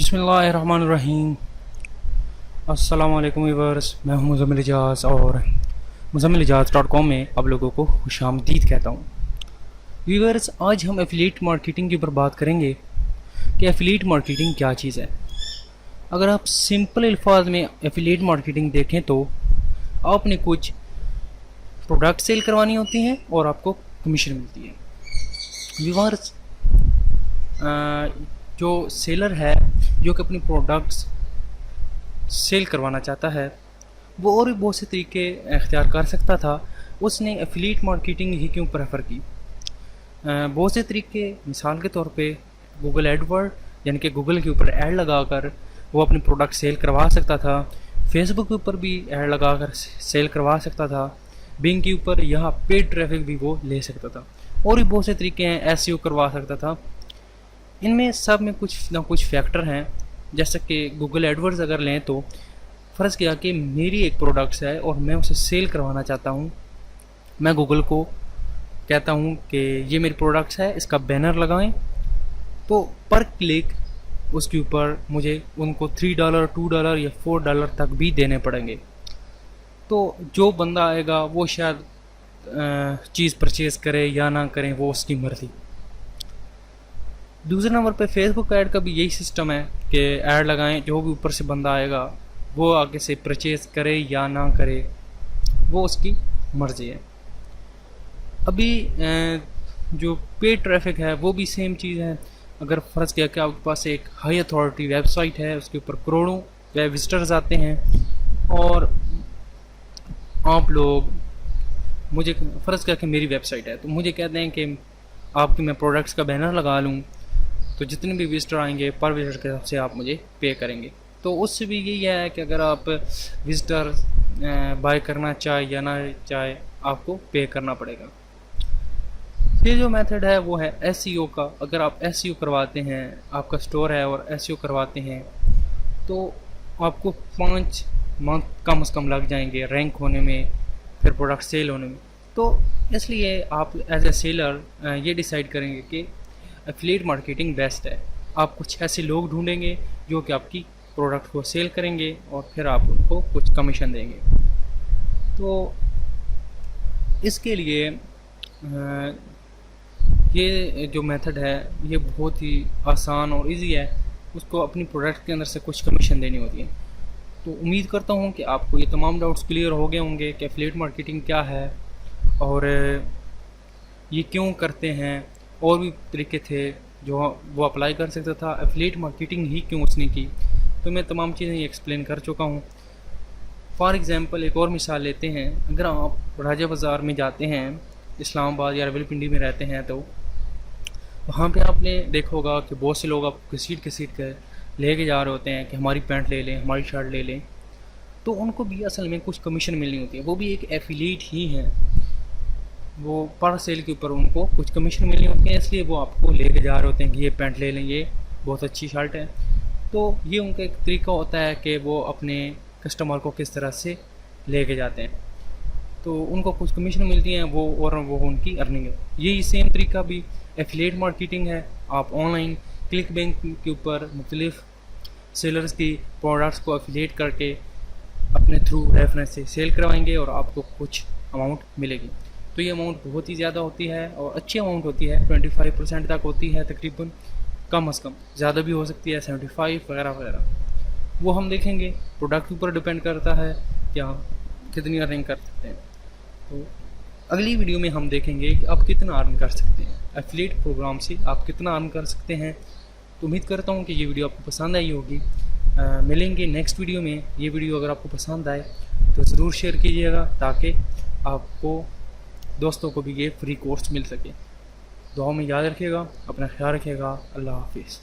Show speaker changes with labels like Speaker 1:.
Speaker 1: बिस्मिल्लाहिर्रहमानिर्रहीम। अस्सलाम वालेकुम व्यूअर्स, मैं हूं मुज़म्मिल इजाज़ और muzammilijaaz.com में आप लोगों को खुशामदीद कहता हूं। व्यूअर्स, आज हम एफिलिएट मार्केटिंग के ऊपर बात करेंगे कि एफिलिएट मार्केटिंग क्या चीज़ है। अगर आप सिंपल अल्फाज में एफिलिएट मार्केटिंग देखें तो आपने कुछ प्रोडक्ट सेल करवानी होती हैं और आपको कमीशन मिलती है। व्यूअर्स, जो सेलर है जो कि अपनी प्रोडक्ट्स सेल करवाना चाहता है वो और भी बहुत से तरीके इख्तियार कर सकता था, उसने एफिलिएट मार्केटिंग ही क्यों प्रेफर की। बहुत से तरीके, मिसाल के तौर पे गूगल एडवर्ड यानी कि गूगल के ऊपर ऐड लगाकर वो अपनी प्रोडक्ट सेल करवा सकता था। फेसबुक के ऊपर भी ऐड लगाकर सेल करवा सकता था। बिंग के ऊपर यहाँ पेड ट्रैफिक भी वो ले सकता था। और भी बहुत से तरीके हैं, एसईओ करवा सकता था। इनमें सब में कुछ ना कुछ फैक्टर हैं। जैसे कि गूगल एडवर्ड्स अगर लें तो फ़र्ज़ किया कि मेरी एक प्रोडक्ट्स है और मैं उसे सेल करवाना चाहता हूँ। मैं गूगल को कहता हूँ कि ये मेरी प्रोडक्ट्स है, इसका बैनर लगाएं, तो पर क्लिक उसके ऊपर मुझे उनको $3, $2 या $4 तक भी देने पड़ेंगे। तो जो बंदा आएगा वो शायद चीज़ परचेज़ करे या ना करें, वो उसकी मर्ज़ी। दूसरे नंबर पे फेसबुक ऐड का भी यही सिस्टम है कि ऐड लगाएं, जो भी ऊपर से बंदा आएगा वो आगे से परचेज़ करे या ना करे, वो उसकी मर्ज़ी है। अभी जो पेड ट्रैफिक है वो भी सेम चीज़ है। अगर फ़र्ज़ किया कि आपके पास एक हाई अथॉरिटी वेबसाइट है, उसके ऊपर करोड़ों वेब विजिटर्स आते हैं और आप लोग, मुझे फ़र्ज़ किया कि मेरी वेबसाइट है तो मुझे कहते हैं कि आपकी मैं प्रोडक्ट्स का बैनर लगा लूँ, तो जितने भी विजिटर आएंगे पर विजिटर के हिसाब से आप मुझे पे करेंगे। तो उससे भी यही है कि अगर आप विजिटर बाय करना चाहे या ना चाहे, आपको पे करना पड़ेगा। ये जो मेथड है वो है एसईओ का। अगर आप एसईओ करवाते हैं, आपका स्टोर है और एसईओ करवाते हैं, तो आपको 5 मंथ कम से कम लग जाएंगे रैंक होने में, फिर प्रोडक्ट सेल होने में। तो इसलिए आप एज ए सेलर ये डिसाइड करेंगे कि एफिलिएट मार्केटिंग बेस्ट है। आप कुछ ऐसे लोग ढूंढेंगे जो कि आपकी प्रोडक्ट को सेल करेंगे और फिर आप उनको कुछ कमीशन देंगे। तो इसके लिए ये जो मेथड है ये बहुत ही आसान और इजी है। उसको अपनी प्रोडक्ट के अंदर से कुछ कमीशन देनी होती है। तो उम्मीद करता हूँ कि आपको ये तमाम डाउट्स क्लियर हो गए होंगे कि एफिलिएट मार्केटिंग क्या है और ये क्यों करते हैं। और भी तरीके थे जो वो अप्लाई कर सकता था, एफिलिएट मार्केटिंग ही क्यों उसने की, तो मैं तमाम चीज़ें एक्सप्लेन कर चुका हूँ। फॉर एग्ज़ाम्पल एक और मिसाल लेते हैं। अगर आप राजा बाज़ार में जाते हैं, इस्लामाबाद या रावलपिंडी में रहते हैं, तो वहाँ पे आपने देखा होगा कि बहुत से लोग आपको घसीट कर लेके जा रहे होते हैं कि हमारी पैंट ले लें, हमारी शर्ट ले लें। तो उनको भी असल में कुछ कमीशन मिलनी होती है, वो भी एक एफिलिएट ही है। वो पर सेल के ऊपर उनको कुछ कमीशन मिलनी होती है, इसलिए वो आपको लेके जा रहे होते हैं कि ये पैंट ले लें, ये बहुत अच्छी शर्ट है। तो ये उनका एक तरीका होता है कि वो अपने कस्टमर को किस तरह से लेके जाते हैं, तो उनको कुछ कमीशन मिलती हैं वो, और वो उनकी अर्निंग है। यही सेम तरीका भी एफिलिएट मार्केटिंग है। आप ऑनलाइन क्लिक बैंक के ऊपर मुख्तलिफ सेलर्स की प्रोडक्ट्स को एफिलिएट करके अपने थ्रू रेफरेंस से सेल करवाएंगे और आपको कुछ अमाउंट मिलेगी। तो ये अमाउंट बहुत ही ज़्यादा होती है और अच्छी अमाउंट होती है, 25% तक होती है तकरीबन, कम से कम, ज़्यादा भी हो सकती है 75 वगैरह वगैरह। वो हम देखेंगे, प्रोडक्ट के ऊपर डिपेंड करता है क्या कितनी अर्निंग कर सकते हैं। तो अगली वीडियो में हम देखेंगे कि आप कितना अर्न कर सकते हैं एफिलिएट प्रोग्राम से, आप कितना अर्न कर सकते हैं। तो उम्मीद करता हूँ कि ये वीडियो आपको पसंद आई होगी। मिलेंगे नेक्स्ट वीडियो में। ये वीडियो अगर आपको पसंद आए तो ज़रूर शेयर कीजिएगा ताकि आपको दोस्तों को भी ये फ्री कोर्स मिल सके। दुआ में याद रखिएगा, अपना ख्याल रखिएगा। अल्लाह हाफिज़।